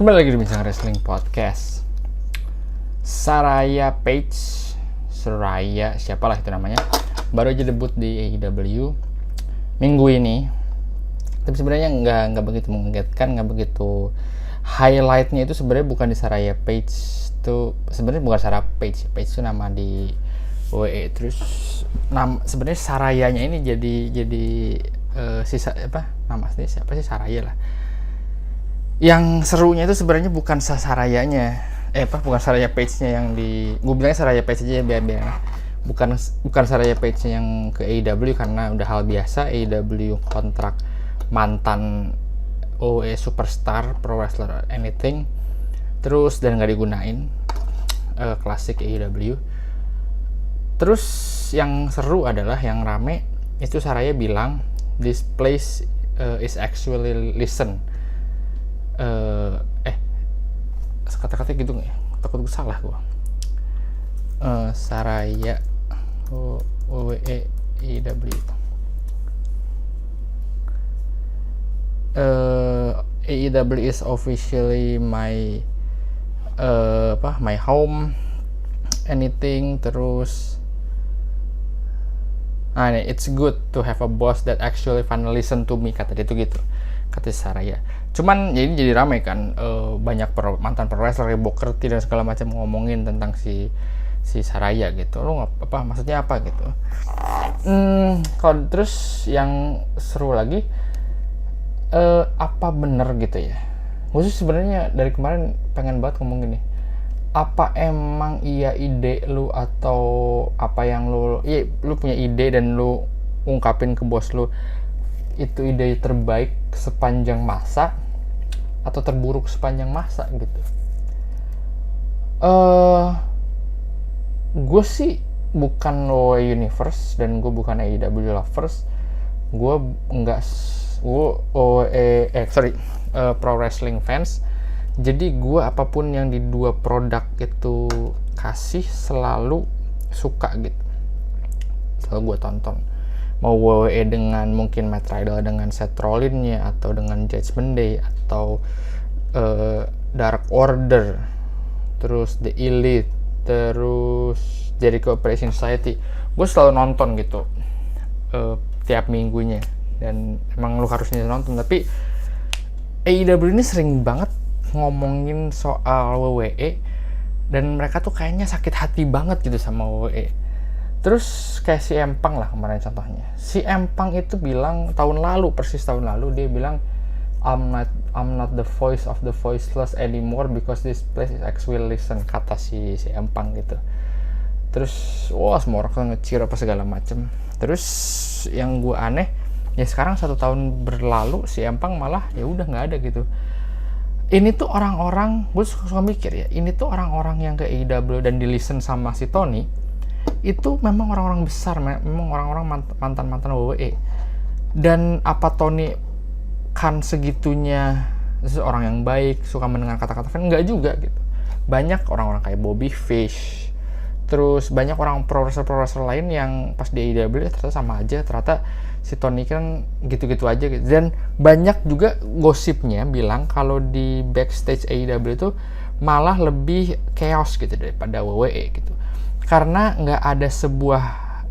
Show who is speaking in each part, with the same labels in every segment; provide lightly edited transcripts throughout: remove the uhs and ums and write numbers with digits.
Speaker 1: Kembali lagi di Bincang Wrestling Podcast. Saraya Paige, siapalah itu namanya, baru aja debut di AEW minggu ini. Tapi sebenarnya nggak begitu mengagetkan, nggak begitu. Highlightnya itu sebenarnya bukan di Saraya Paige, itu sebenarnya bukan Saraya Paige. Paige itu nama di WWE. Terus sebenarnya Sarayanya ini jadi nama asli siapa sih, Saraya lah. Yang serunya itu sebenarnya bukan Sarayanya, bukan Saraya Paige-nya yang gue bilangnya Saraya Paige aja ya, biar bukan Saraya Paige-nya yang ke AEW, karena udah hal biasa AEW kontrak mantan OE superstar, pro wrestler, anything, terus dan nggak digunain, klasik AEW. Terus yang seru adalah, yang rame itu Saraya bilang this place is actually listen. Kata-katanya gitu nggak ya? Takut gue salah gue. Saraya WWE AEW itu. AEW is officially my my home, anything. Terus it's good to have a boss that actually finally listen to me, kata dia tuh gitu, kata Saraya. Cuman jadi ramai kan, banyak mantan pro wrestler, Booker T dan segala macam ngomongin tentang si Saraya gitu. Lo maksudnya apa gitu. Terus yang seru lagi, apa bener gitu ya, gue sih sebenarnya dari kemarin pengen banget ngomong gini, apa emang iya ide lu, atau apa yang lu punya ide dan lu ungkapin ke bos lu itu ide terbaik sepanjang masa atau terburuk sepanjang masa gitu. Gue sih bukan WWE Universe dan gue bukan AEW lovers. Gue pro wrestling fans. Jadi gue apapun yang di dua produk itu kasih selalu suka gitu, selalu gue tonton. Mau WWE dengan mungkin Matt Riddle dengan Seth Rollins-nya, atau dengan Judgment Day, atau Dark Order, terus The Elite, terus Jericho Appreciation Society, gue selalu nonton gitu tiap minggunya, dan emang lu harusnya nonton. Tapi AEW ini sering banget ngomongin soal WWE, dan mereka tuh kayaknya sakit hati banget gitu sama WWE. Terus kayak si Empang lah kemarin contohnya. Si Empang itu bilang persis tahun lalu dia bilang, I'm not the voice of the voiceless anymore because this place is actually listen, kata si Empang gitu. Terus semua orang nge-cheer apa segala macem. Terus yang gue aneh ya, sekarang 1 tahun berlalu si Empang malah ya udah nggak ada gitu. Ini tuh orang-orang, gue suka mikir ya, ini tuh orang-orang yang ke AEW dan di listen sama si Tony itu memang orang-orang besar, memang orang-orang mantan WWE. Dan apa Tony kan segitunya orang yang baik, suka mendengar kata-kata fan? Enggak juga gitu. Banyak orang-orang kayak Bobby Fish, terus banyak orang pro wrestler lain yang pas di AEW ternyata sama aja, ternyata si Tony kan gitu-gitu aja gitu. Dan banyak juga gosipnya bilang kalau di backstage AEW itu malah lebih chaos gitu daripada WWE gitu, karena nggak ada sebuah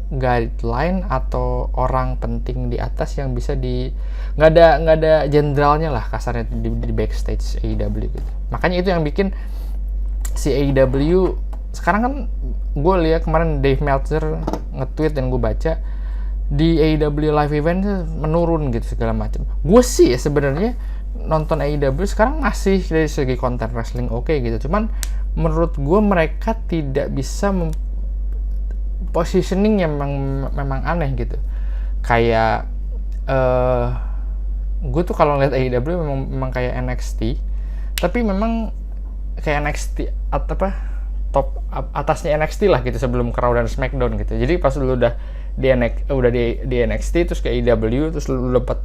Speaker 1: guideline atau orang penting di atas yang bisa nggak ada jenderalnya lah kasarnya di backstage AEW gitu. Makanya itu yang bikin si AEW sekarang kan, gue lihat kemarin Dave Meltzer nge-tweet dan gue baca di AEW live event menurun gitu segala macam. Gue sih sebenarnya nonton AEW sekarang masih dari segi konten wrestling oke gitu. Cuman menurut gue mereka tidak bisa positioning yang memang aneh gitu. Kayak gue tuh kalau ngeliat AEW memang kayak NXT, tapi memang kayak NXT top atasnya NXT lah gitu sebelum ke Raw dan SmackDown gitu. Jadi pas lu udah di NXT terus ke AEW, terus lu dapat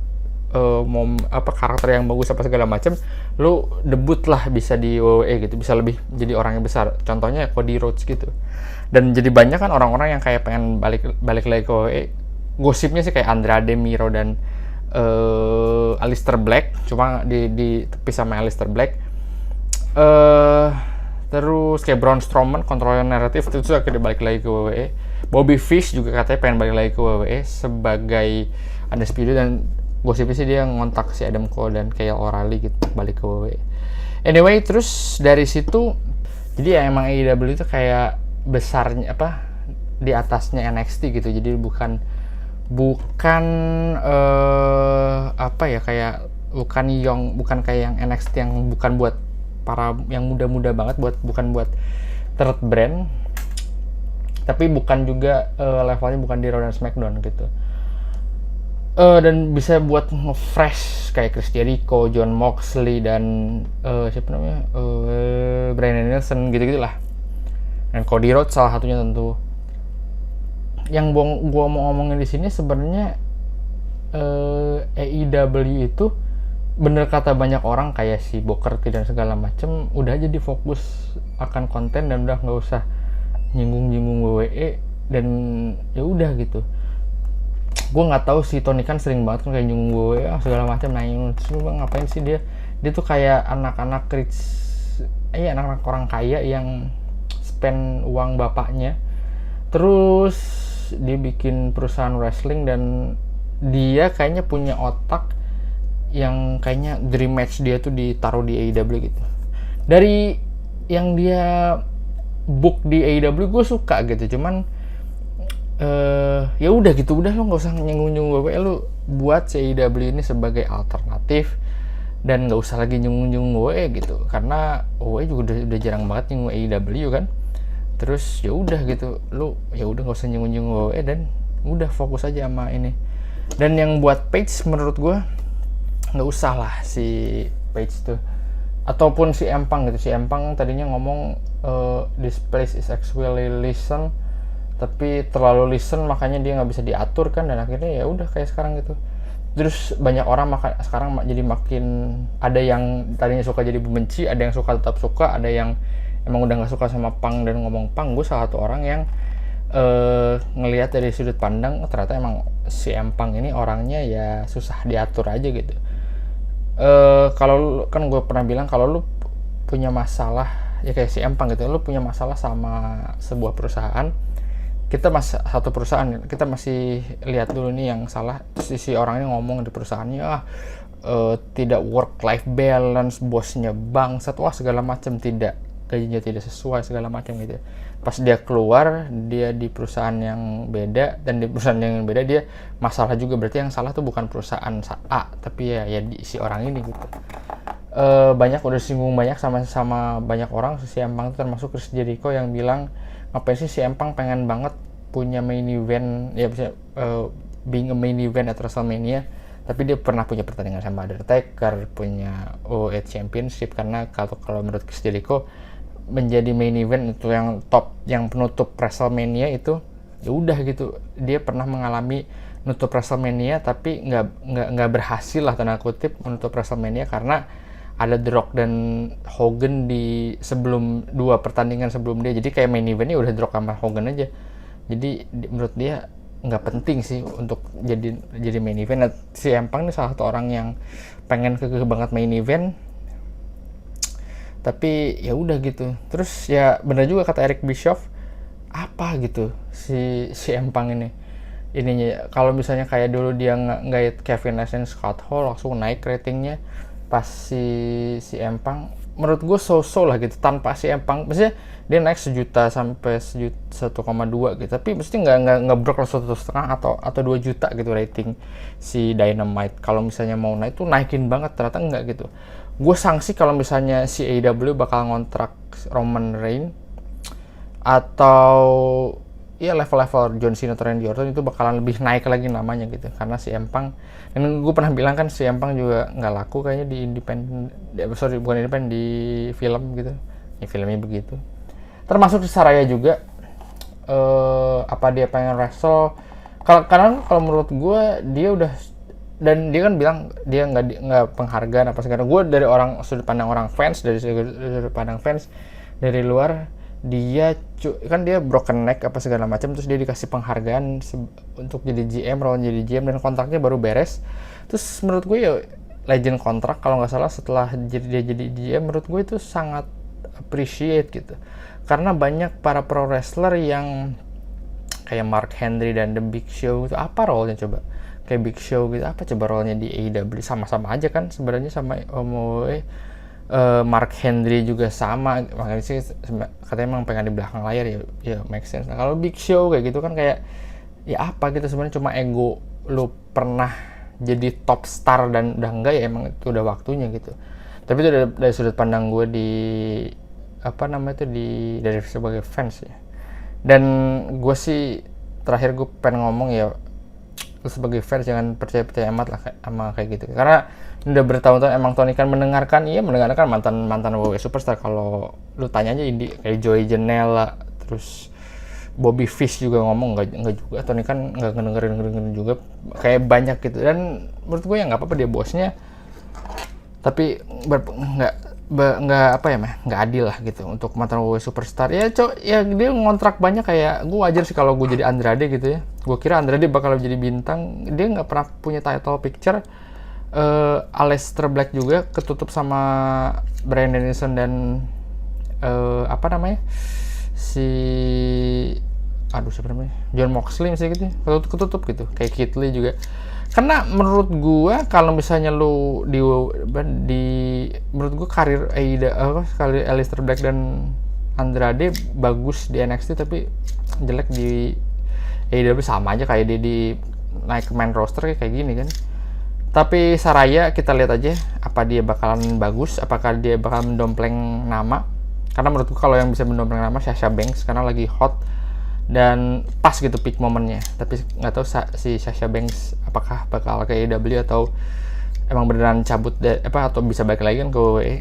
Speaker 1: karakter yang bagus apa segala macam, lu debut lah bisa di WWE gitu, bisa lebih jadi orang yang besar. Contohnya Cody Rhodes gitu. Dan jadi banyak kan orang-orang yang kayak pengen balik lagi ke WWE. Gosipnya sih kayak Andrade, Miro dan Aleister Black, cuma di tepi sama Aleister Black. eh terus kayak Braun Strowman kontrol naratif itu akhirnya balik lagi ke WWE. Bobby Fish juga katanya pengen balik lagi ke WWE sebagai undisputed, dan gosipnya sih dia ngontak si Adam Cole dan Kyle O'Reilly gitu balik ke WWE. Anyway, terus dari situ jadi ya emang AEW itu kayak besarnya apa di atasnya NXT gitu. Jadi bukan apa ya, kayak bukan kayak yang NXT yang bukan buat para yang muda-muda banget, bukan buat third brand, tapi bukan juga levelnya bukan di Raw dan SmackDown gitu. Dan bisa buat nge-fresh kayak Chris Jericho, Jon Moxley, dan siapa namanya, Bryan Danielson gitu-gitulah. Dan Cody Rhodes salah satunya tentu. Yang gua mau ngomongin di sini sebenarnya AEW itu bener kata banyak orang kayak si Booker T dan segala macem, udah aja difokus akan konten dan udah nggak usah nyinggung WWE, dan ya udah gitu. Gue nggak tahu si Tony kan sering banget kan kayak nyinggung WWE segala macam, nanya terus ngapain sih dia tuh kayak anak-anak rich, anak-anak orang kaya yang spend uang bapaknya, terus dia bikin perusahaan wrestling dan dia kayaknya punya otak yang kayaknya dream match dia tuh ditaruh di AEW gitu. Dari yang dia book di AEW gue suka gitu, cuman ya udah gitu, udah lo nggak usah nyinggung WWE, lo buat si AEW ini sebagai alternatif dan nggak usah lagi nyinggung WWE gitu, karena WWE juga udah jarang banget nyinggung AEW kan. Terus ya udah gitu, lo ya udah nggak usah nyinggung WWE dan udah fokus aja sama ini. Dan yang buat Page menurut gue nggak usah lah si Page tuh, ataupun si Empang gitu. Si Empang tadinya ngomong this place is actually listen, tapi terlalu listen makanya dia nggak bisa diatur kan, dan akhirnya ya udah kayak sekarang gitu. Terus banyak orang sekarang jadi makin ada yang tadinya suka jadi benci, ada yang suka tetap suka, ada yang emang udah nggak suka sama Pang dan ngomong Pang. Gue salah satu orang yang ngelihat dari sudut pandang ternyata emang si Empang ini orangnya ya susah diatur aja gitu. Kalau kan gue pernah bilang kalau lu punya masalah ya kayak si Empang gitu, lu punya masalah sama sebuah perusahaan, kita masih satu perusahaan, kita masih lihat dulu nih yang salah. Si orangnya ngomong di perusahaannya tidak work life balance, bosnya bangsat, wah segala macam, tidak, gajinya tidak sesuai segala macam gitu. Pas dia keluar, dia di perusahaan yang beda, dan di perusahaan yang beda dia masalah juga. Berarti yang salah tuh bukan perusahaan A, tapi ya si orang ini gitu. Banyak udah singgung banyak sama banyak orang. Si Empang itu termasuk Chris Jericho yang bilang ngapain sih si Empang pengen banget punya main event, ya bisa being a main event at WrestleMania, tapi dia pernah punya pertandingan sama Undertaker, punya OE Championship, karena kalau menurut Chris Jericho menjadi main event itu yang top, yang penutup WrestleMania itu ya udah gitu. Dia pernah mengalami nutup WrestleMania tapi nggak berhasil lah tanda kutip menutup WrestleMania karena ada The Rock dan Hogan di sebelum 2 pertandingan sebelum dia. Jadi kayak main eventnya udah The Rock sama Hogan aja. Jadi menurut dia nggak penting sih untuk jadi main event. Nah, si Empang ini salah satu orang yang pengen kekeh banget main event, tapi ya udah gitu. Terus ya benar juga kata Eric Bischoff, apa gitu si Empang ininya, kalau misalnya kayak dulu dia nggak Kevin Nash dan Scott Hall langsung naik ratingnya, pas si Empang menurut gue so-so lah gitu. Tanpa si Empang maksudnya dia naik 1 juta sampai 1,2 gitu, tapi mesti nggak brok langsung 1,5 atau 2 juta gitu rating si Dynamite. Kalau misalnya mau naik tuh naikin banget, ternyata enggak gitu. Gue sanksi kalau misalnya si AEW bakal ngontrak Roman Reigns atau ya level-level John Cena atau Randy Orton, itu bakalan lebih naik lagi namanya gitu, karena si Empang, dan gue pernah bilang kan si Empang juga nggak laku kayaknya di independen, bukan independen, di film gitu ya, filmnya begitu. Termasuk di Saraya juga, apa dia pengen wrestle, karena kalau menurut gue dia udah, dan dia kan bilang dia nggak penghargaan apa segala. Gue dari sudut pandang orang fans, dari sudut pandang fans dari luar, dia kan dia broken neck apa segala macam, terus dia dikasih penghargaan untuk jadi GM, Rowan jadi GM, dan kontraknya baru beres. Terus menurut gue legend kontrak kalau nggak salah setelah dia jadi GM. Menurut gue itu sangat appreciate gitu, karena banyak para pro wrestler yang kayak Mark Henry dan The Big Show itu apa role-nya coba, kayak Big Show gitu apa coba role-nya di AEW, sama-sama aja kan sebenarnya sama Mark Henry juga sama, makanya sih katanya emang pengen di belakang layar ya make sense. Nah, kalau Big Show kayak gitu kan kayak ya apa gitu sebenarnya, cuma ego lu pernah jadi top star dan udah enggak ya emang itu udah waktunya gitu. Tapi itu dari sudut pandang gue di apa namanya itu dari sebagai fans ya. Dan gue sih terakhir gue pengen ngomong ya, lu sebagai fans jangan percaya amat lah sama kayak gitu, karena udah bertahun-tahun emang Tony Khan mendengarkan mantan WWE superstar. Kalau lu tanya aja kayak Joey Janela, terus Bobby Fish juga ngomong nggak juga, Tony Khan nggak ngedengerin juga kayak banyak gitu. Dan menurut gue ya nggak apa-apa dia bosnya, tapi nggak adil lah gitu untuk mantan WWE superstar ya. Ya dia ngontrak banyak, kayak gue wajar sih kalau gue jadi Andrade gitu ya. Gue kira Andrade bakal jadi bintang, dia nggak pernah punya title picture. Aleister Black juga ketutup sama Bryan Danielson dan siapa namanya John Moxley sih gitu, ketutup gitu. Kayak Keith Lee juga. Karena menurut gua kalau misalnya lu menurut gua karir Aleister Black dan Andrade bagus di NXT, tapi jelek di AEW, sama aja kayak dia di naik ke main roster kayak gini kan. Tapi Saraya kita lihat aja apa dia bakalan bagus, apakah dia bakal mendompleng nama. Karena menurut gua kalau yang bisa mendompleng nama Sasha Banks, karena lagi hot dan pas gitu peak momennya. Tapi nggak tahu si Sasha Banks apakah bakal ke AEW atau emang beneran cabut atau bisa balik lagi kan ke WWE.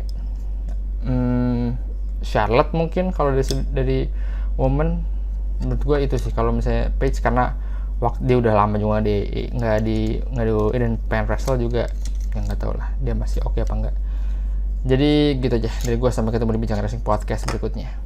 Speaker 1: Charlotte mungkin kalau dari woman, menurut gue itu sih kalau misalnya Paige, karena dia udah lama juga nggak di WWE dan pengen wrestle juga, yang nggak tahu lah dia masih oke apa enggak. Jadi gitu aja dari gue, sampai ketemu di Bincang Wrestling Podcast berikutnya.